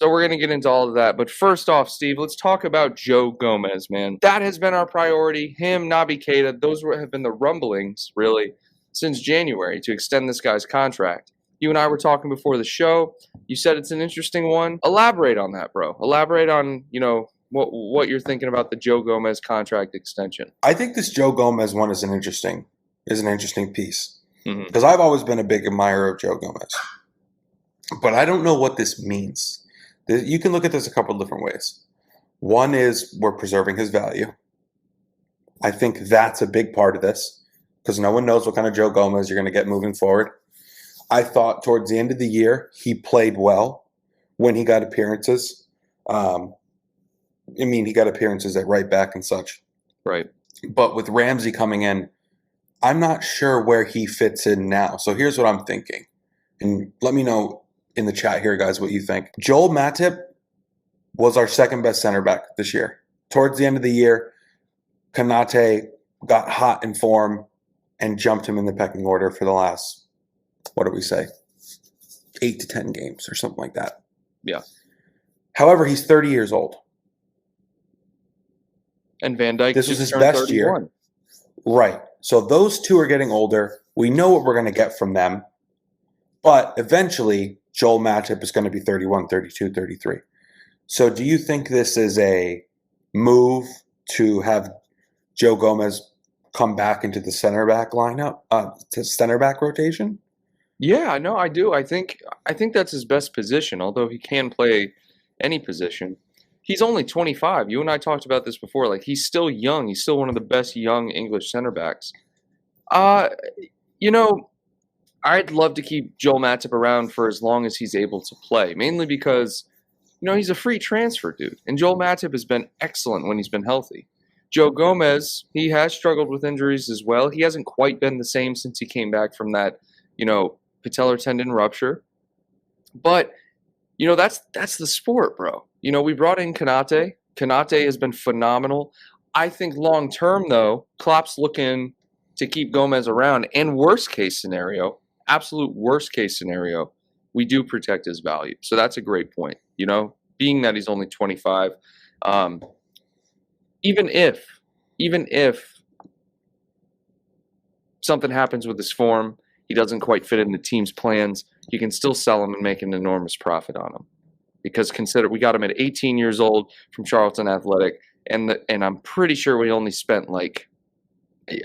So we're going to get into all of that. But first off, Steve, let's talk about Joe Gomez, man. That has been our priority. Him, Naby Keita, those have been the rumblings, really, since January to extend this guy's contract. You and I were talking before the show. You said it's an interesting one. Elaborate on that, bro. Elaborate on, what you're thinking about the Joe Gomez contract extension. I think this Joe Gomez one is an interesting piece. Because I've always been a big admirer of Joe Gomez. But I don't know what this means. You can look at this a couple of different ways. One is we're preserving his value. I think that's a big part of this because no one knows what kind of Joe Gomez you're going to get moving forward. I thought towards the end of the year, he played well when he got appearances. He got appearances at right back and such. Right. But with Ramsey coming in, I'm not sure where he fits in now. So here's what I'm thinking. And let me know in the chat here, guys, what you think. Joel Matip was our second best center back this year. Towards the end of the year, Konate got hot in form and jumped him in the pecking order for the last, 8 to 10 games or something like that. Yeah. However, he's 30 years old. And Van Dijk this was his best 31. year. Right. So those two are getting older. We know what we're going to get from them. But eventually, Joel Matip is going to be 31, 32, 33. So do you think this is a move to have Joe Gomez come back into the center back lineup, to center back rotation? Yeah, no, I do. I think that's his best position, although he can play any position. He's only 25. You and I talked about this before. Like, he's still young. He's still one of the best young English center backs. I'd love to keep Joel Matip around for as long as he's able to play, mainly because, he's a free transfer dude. And Joel Matip has been excellent when he's been healthy. Joe Gomez, he has struggled with injuries as well. He hasn't quite been the same since he came back from that, patellar tendon rupture. But, that's the sport, bro. We brought in Konate. Konate has been phenomenal. I think long term, though, Klopp's looking to keep Gomez around. And absolute worst case scenario, we do protect his value. So that's a great point. Being that he's only 25, even if something happens with his form, he doesn't quite fit in the team's plans, you can still sell him and make an enormous profit on him. Because consider we got him at 18 years old from Charlton Athletic, and I'm pretty sure we only spent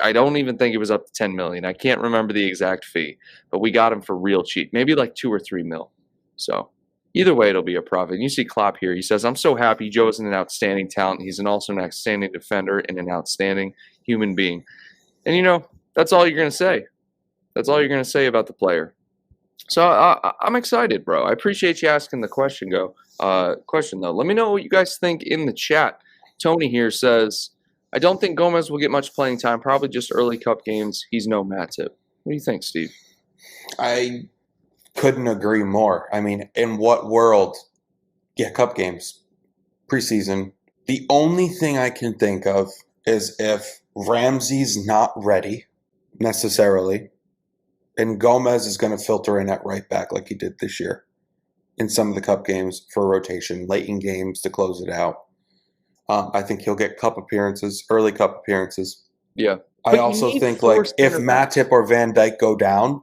I don't even think it was up to 10 million. I can't remember the exact fee, but we got him for real cheap, maybe like 2 or 3 mil. So either way, it'll be a profit. And you see Klopp here. He says, "I'm so happy Joe is an outstanding talent. He's also an outstanding defender and an outstanding human being." And that's all you're going to say. That's all you're going to say about the player. So I'm excited, bro. I appreciate you asking the question, though. Let me know what you guys think in the chat. Tony here says, "I don't think Gomez will get much playing time, probably just early cup games. He's no Matip." What do you think, Steve? I couldn't agree more. I mean, in what world? Yeah, cup games, preseason. The only thing I can think of is if Ramsey's not ready necessarily, and Gomez is going to filter in at right back like he did this year in some of the cup games for rotation, late in games to close it out. I think he'll get early cup appearances. Yeah. I also think if Matip or Van Dijk go down,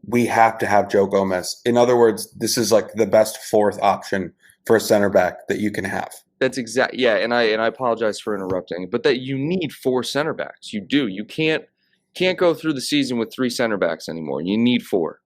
we have to have Joe Gomez. In other words, this is the best fourth option for a center back that you can have. That's exact. Yeah, and I apologize for interrupting, but that you need 4 center backs. You do. You can't go through the season with 3 center backs anymore. You need 4.